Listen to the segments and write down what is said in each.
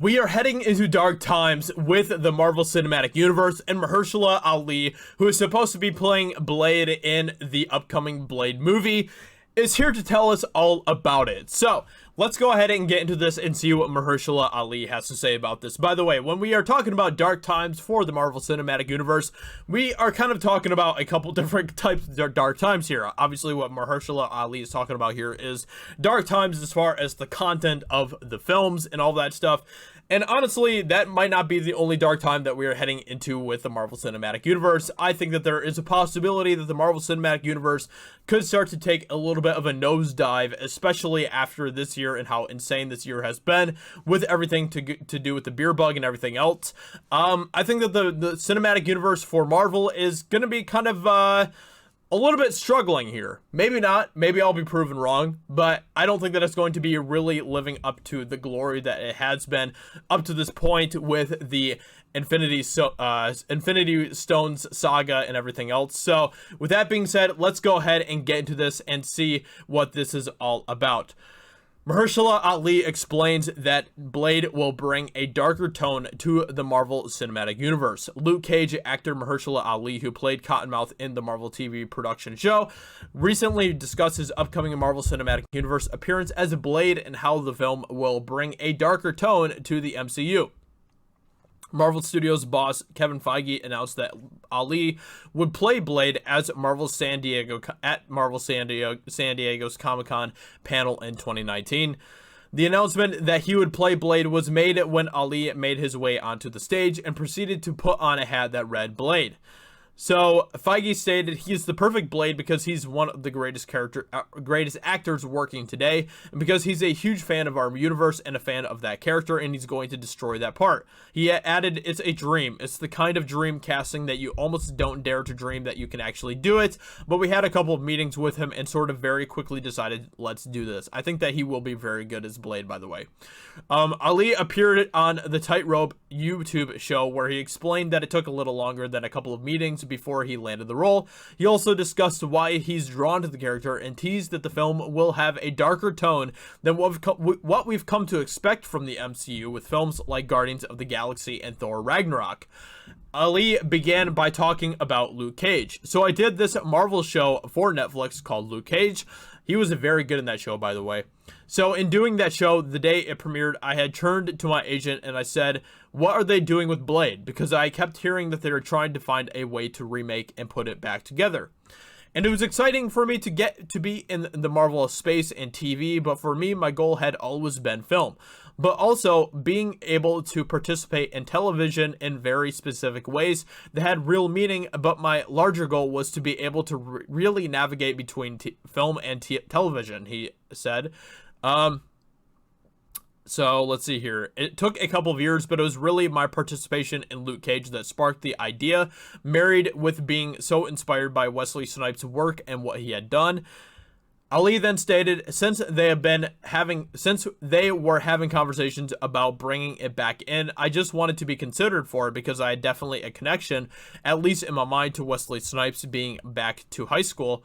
We are heading into dark times with the Marvel Cinematic Universe, and Mahershala Ali, who is supposed to be playing Blade in the upcoming Blade movie, is here to tell us all about it. So, let's go ahead and get into this and see what Mahershala Ali has to say about this. By the way, when we are talking about dark times for the Marvel Cinematic Universe, we are kind of talking about a couple different types of dark times here. Obviously, what Mahershala Ali is talking about here is dark times as far as the content of the films and all that stuff. And honestly, that might not be the only dark time that we are heading into with the Marvel Cinematic Universe. I think that there is a possibility that the Marvel Cinematic Universe could start to take a little bit of a nosedive, especially after this year and how insane this year has been with everything to do with the beer bug and everything else. I think that the cinematic universe for Marvel is going to be kind of a little bit struggling here. Maybe not. Maybe I'll be proven wrong, but I don't think that it's going to be really living up to the glory that it has been up to this point with the Infinity Stones saga and everything else. So with that being said, let's go ahead and get into this and see what this is all about. Mahershala Ali explains that Blade will bring a darker tone to the Marvel Cinematic Universe. Luke Cage actor Mahershala Ali, who played Cottonmouth in the Marvel TV production show, recently discussed his upcoming Marvel Cinematic Universe appearance as Blade and how the film will bring a darker tone to the MCU. Marvel Studios boss Kevin Feige announced that Ali would play Blade at Marvel San Diego's Comic-Con panel in 2019. The announcement that he would play Blade was made when Ali made his way onto the stage and proceeded to put on a hat that read Blade. So Feige stated he's the perfect Blade because he's one of the greatest actors working today, and because he's a huge fan of our universe and a fan of that character, and he's going to destroy that part. He added, it's a dream. It's the kind of dream casting that you almost don't dare to dream that you can actually do it, but we had a couple of meetings with him and sort of very quickly decided, let's do this. I think that he will be very good as Blade, by the way. Ali appeared on the Tightrope YouTube show where he explained that it took a little longer than a couple of meetings before he landed the role. He also discussed why he's drawn to the character and teased that the film will have a darker tone than what we've come to expect from the MCU with films like Guardians of the Galaxy and Thor Ragnarok. Ali began by talking about Luke Cage. So I did this Marvel show for Netflix called Luke Cage. He was very good in that show, by the way. So in doing that show, the day it premiered, I had turned to my agent and I said, what are they doing with Blade? Because I kept hearing that they were trying to find a way to remake and put it back together. And it was exciting for me to get to be in the Marvel space and TV, but for me, my goal had always been film. But also being able to participate in television in very specific ways that had real meaning, but my larger goal was to be able to really navigate between film and television, he said. So let's see here. It took a couple of years, but it was really my participation in Luke Cage that sparked the idea, married with being so inspired by Wesley Snipes' work and what he had done. Ali then stated, since they were having conversations about bringing it back in, I just wanted to be considered for it because I had definitely a connection, at least in my mind, to Wesley Snipes going back to high school.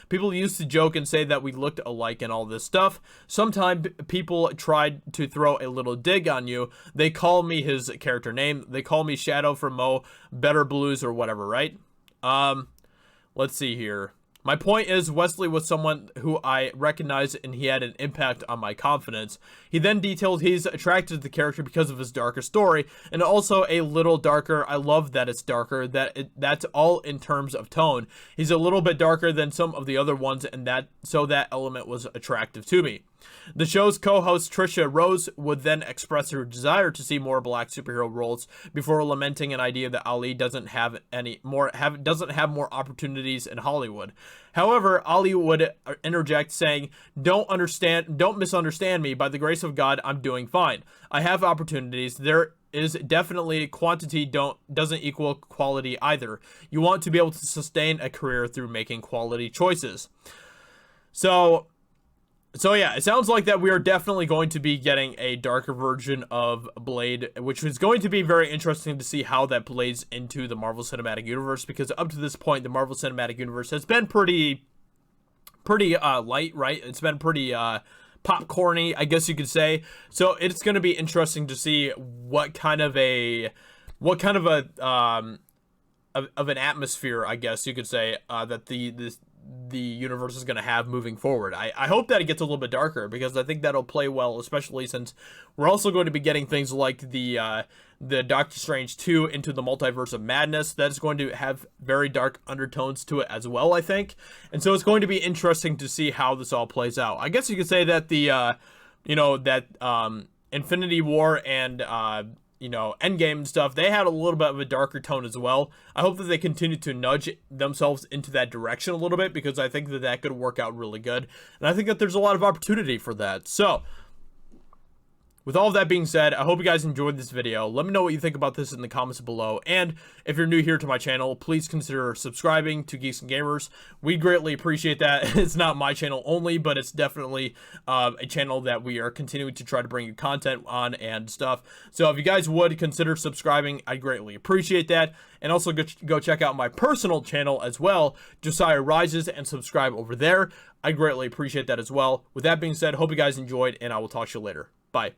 People used to joke and say that we looked alike and all this stuff. Sometimes people tried to throw a little dig on you. They call me his character name. They call me Shadow from Mo, Better Blues or whatever, right? Let's see here. My point is, Wesley was someone who I recognized and he had an impact on my confidence. He then detailed he's attracted to the character because of his darker story, and also a little darker. I love that it's darker, that's all in terms of tone. He's a little bit darker than some of the other ones, and so that element was attractive to me. The show's co-host Trisha Rose would then express her desire to see more black superhero roles before lamenting an idea that Ali doesn't have more opportunities in Hollywood. However, Ali would interject saying, don't misunderstand me. By the grace of God, I'm doing fine. I have opportunities. There is definitely quantity doesn't equal quality either. You want to be able to sustain a career through making quality choices. So yeah, it sounds like that we are definitely going to be getting a darker version of Blade, which is going to be very interesting to see how that plays into the Marvel Cinematic Universe, because up to this point, the Marvel Cinematic Universe has been pretty light, right? It's been pretty popcorny, I guess you could say. So it's going to be interesting to see what kind of an atmosphere, I guess you could say, that the universe is going to have moving forward. I hope that it gets a little bit darker, because I think that'll play well, especially since we're also going to be getting things like the Doctor Strange 2 Into the Multiverse of Madness. That's going to have very dark undertones to it as well, I think. And so it's going to be interesting to see how this all plays out. I guess you could say that Infinity War and Endgame and stuff, they had a little bit of a darker tone as well. I hope that they continue to nudge themselves into that direction a little bit, because I think that that could work out really good. And I think that there's a lot of opportunity for that. So, with all of that being said, I hope you guys enjoyed this video. Let me know what you think about this in the comments below. And if you're new here to my channel, please consider subscribing to Geeks and Gamers. We greatly appreciate that. It's not my channel only, but it's definitely a channel that we are continuing to try to bring you content on and stuff. So if you guys would consider subscribing, I greatly appreciate that. And also go check out my personal channel as well, Josiah Rises, and subscribe over there. I greatly appreciate that as well. With that being said, hope you guys enjoyed, and I will talk to you later. Bye.